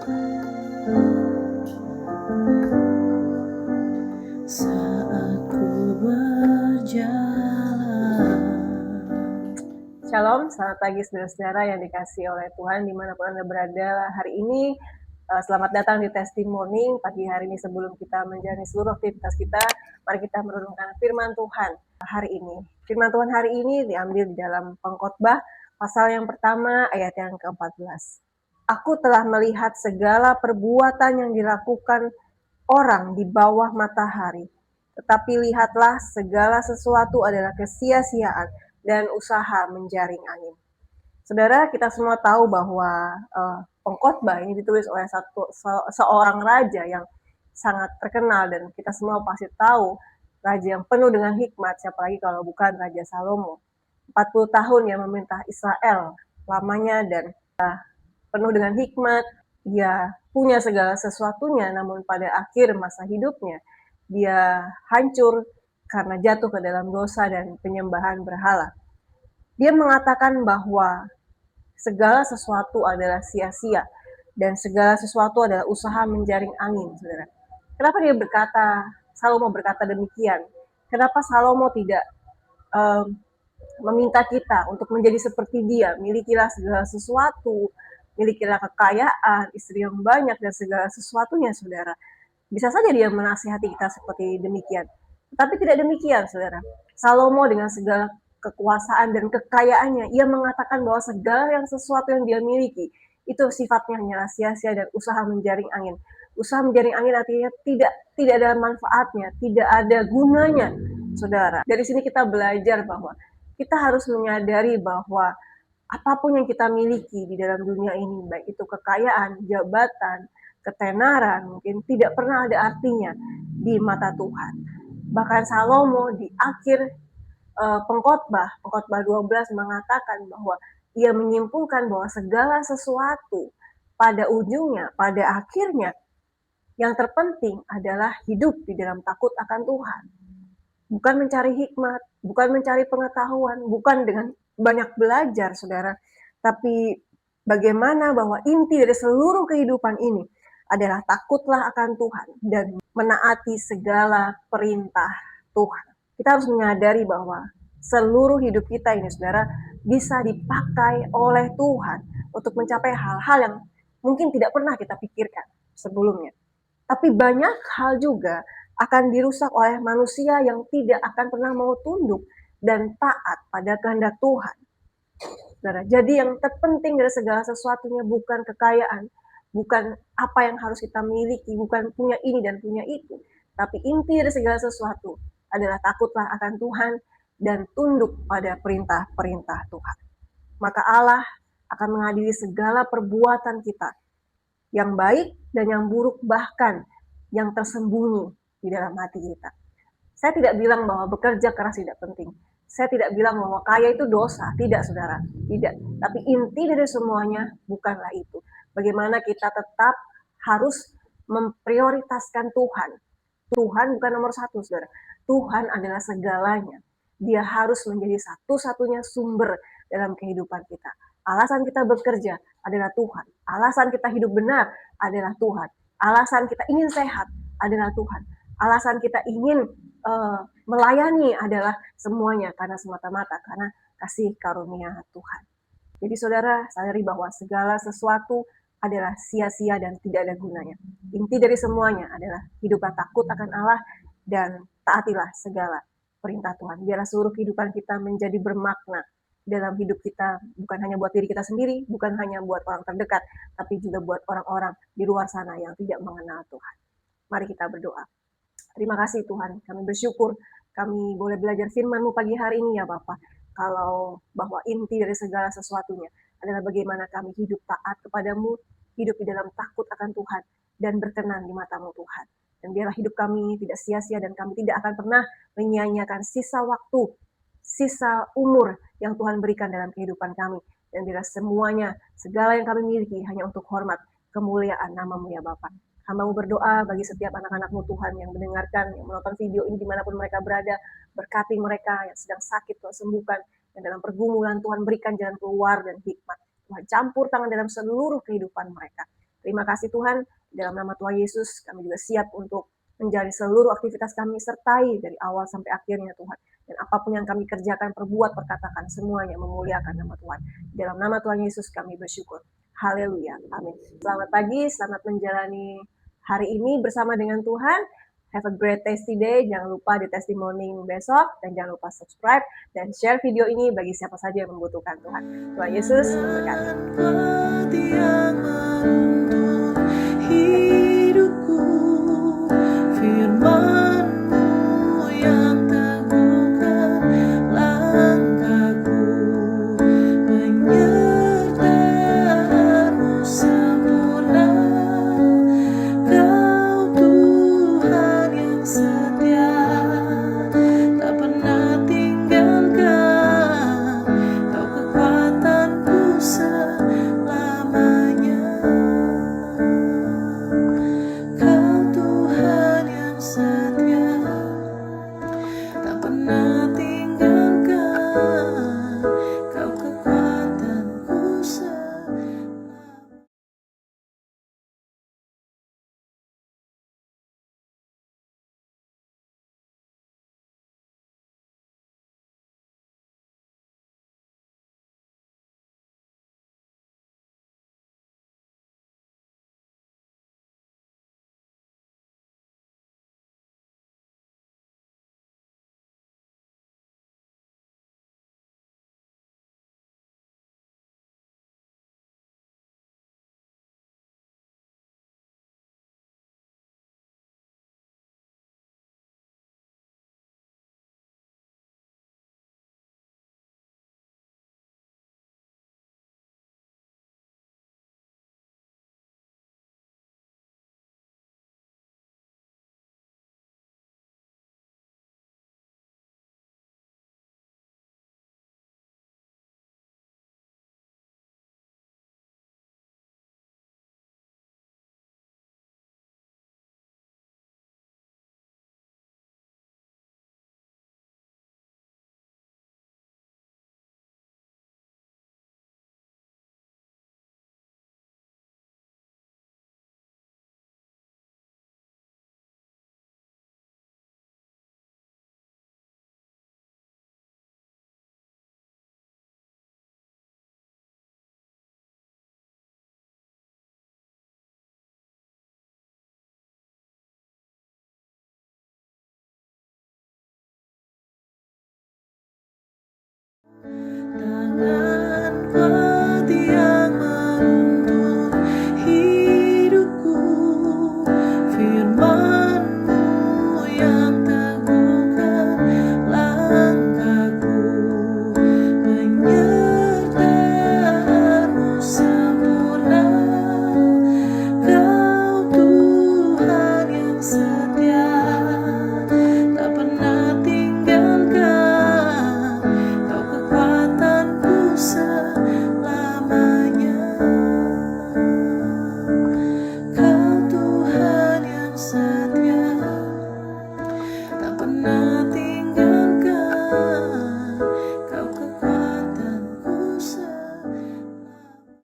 saat ku berjalan. Shalom, selamat pagi saudara-saudara yang dikasihi oleh Tuhan dimanapun Anda berada hari ini. Selamat datang di Testimony pagi hari ini. Sebelum kita menjalani seluruh aktivitas kita, mari kita merenungkan firman Tuhan hari ini. Firman Tuhan hari ini diambil di dalam Pengkhotbah pasal yang pertama ayat yang ke-14. Aku telah melihat segala perbuatan yang dilakukan orang di bawah matahari. Tetapi lihatlah, segala sesuatu adalah kesia-siaan dan usaha menjaring angin. Saudara, kita semua tahu bahwa Pengkhotbah ini ditulis oleh seorang raja yang sangat terkenal, dan kita semua pasti tahu raja yang penuh dengan hikmat, siapa lagi kalau bukan Raja Salomo. 40 tahun yang memerintah Israel lamanya, dan penuh dengan hikmat. Dia punya segala sesuatunya, namun pada akhir masa hidupnya dia hancur karena jatuh ke dalam dosa dan penyembahan berhala. Dia mengatakan bahwa segala sesuatu adalah sia-sia dan segala sesuatu adalah usaha menjaring angin, saudara. Kenapa Salomo berkata demikian? Kenapa Salomo tidak meminta kita untuk menjadi seperti dia? Milikilah segala sesuatu, milikilah kekayaan, istri yang banyak, dan segala sesuatunya, saudara. Bisa saja dia menasihati kita seperti demikian. Tetapi tidak demikian, saudara. Salomo dengan segala kekuasaan dan kekayaannya, ia mengatakan bahwa segala sesuatu yang dia miliki, itu sifatnya hanyalah sia-sia dan usaha menjaring angin. Usaha menjaring angin artinya tidak ada manfaatnya, tidak ada gunanya, saudara. Dari sini kita belajar bahwa kita harus menyadari bahwa apapun yang kita miliki di dalam dunia ini, baik itu kekayaan, jabatan, ketenaran, mungkin tidak pernah ada artinya di mata Tuhan. Bahkan Salomo di akhir Pengkhotbah 12 mengatakan bahwa ia menyimpulkan bahwa segala sesuatu pada ujungnya, pada akhirnya, yang terpenting adalah hidup di dalam takut akan Tuhan. Bukan mencari hikmat, bukan mencari pengetahuan, bukan dengan banyak belajar, saudara. Tapi bagaimana bahwa inti dari seluruh kehidupan ini adalah takutlah akan Tuhan dan menaati segala perintah Tuhan. Kita harus menyadari bahwa seluruh hidup kita ini, saudara, bisa dipakai oleh Tuhan untuk mencapai hal-hal yang mungkin tidak pernah kita pikirkan sebelumnya. Tapi banyak hal juga akan dirusak oleh manusia yang tidak akan pernah mau tunduk dan taat pada kehendak Tuhan. Saudara, jadi yang terpenting dari segala sesuatunya bukan kekayaan, bukan apa yang harus kita miliki, bukan punya ini dan punya itu. Tapi inti dari segala sesuatu adalah takutlah akan Tuhan dan tunduk pada perintah-perintah Tuhan. Maka Allah akan mengadili segala perbuatan kita, yang baik dan yang buruk, bahkan yang tersembunyi di dalam hati kita. Saya tidak bilang bahwa bekerja keras tidak penting. Saya tidak bilang bahwa kaya itu dosa. Tidak, saudara. Tidak. Tapi inti dari semuanya bukanlah itu. Bagaimana kita tetap harus memprioritaskan Tuhan. Tuhan bukan nomor satu, saudara. Tuhan adalah segalanya. Dia harus menjadi satu-satunya sumber dalam kehidupan kita. Alasan kita bekerja adalah Tuhan. Alasan kita hidup benar adalah Tuhan. Alasan kita ingin sehat adalah Tuhan. Alasan kita ingin melayani adalah semuanya karena semata-mata karena kasih karunia Tuhan. Jadi saudara, sadari bahwa segala sesuatu adalah sia-sia dan tidak ada gunanya. Inti dari semuanya adalah hiduplah takut akan Allah dan taatilah segala perintah Tuhan. Biarlah seluruh kehidupan kita menjadi bermakna dalam hidup kita, bukan hanya buat diri kita sendiri, bukan hanya buat orang terdekat, tapi juga buat orang-orang di luar sana yang tidak mengenal Tuhan. Mari kita berdoa. Terima kasih Tuhan, kami bersyukur kami boleh belajar firman-Mu pagi hari ini ya Bapak. Kalau bahwa inti dari segala sesuatunya adalah bagaimana kami hidup taat kepadamu, hidup di dalam takut akan Tuhan, dan berkenan di mata-Mu Tuhan. Dan biarlah hidup kami tidak sia-sia dan kami tidak akan pernah menyia-nyiakan sisa waktu, sisa umur yang Tuhan berikan dalam kehidupan kami. Dan biarlah semuanya, segala yang kami miliki hanya untuk hormat, kemuliaan nama-Mu ya Bapak. Hamba-Mu berdoa bagi setiap anak-anak-Mu Tuhan yang mendengarkan, yang menonton video ini dimanapun mereka berada. Berkati mereka yang sedang sakit, Tuhan sembuhkan. Dan dalam pergumulan Tuhan berikan jalan keluar dan hikmat. Tuhan campur tangan dalam seluruh kehidupan mereka. Terima kasih Tuhan, dalam nama Tuhan Yesus kami juga siap untuk menjalani seluruh aktivitas kami, sertai dari awal sampai akhirnya Tuhan. Dan apapun yang kami kerjakan, perbuat, perkatakan, semuanya memuliakan nama Tuhan. Dalam nama Tuhan Yesus kami bersyukur. Haleluya. Amin. Selamat pagi, selamat menjalani hari ini bersama dengan Tuhan. Have a great tasty day. Jangan lupa di testimony besok. Dan jangan lupa subscribe dan share video ini bagi siapa saja yang membutuhkan Tuhan. Tuhan Yesus memberkati.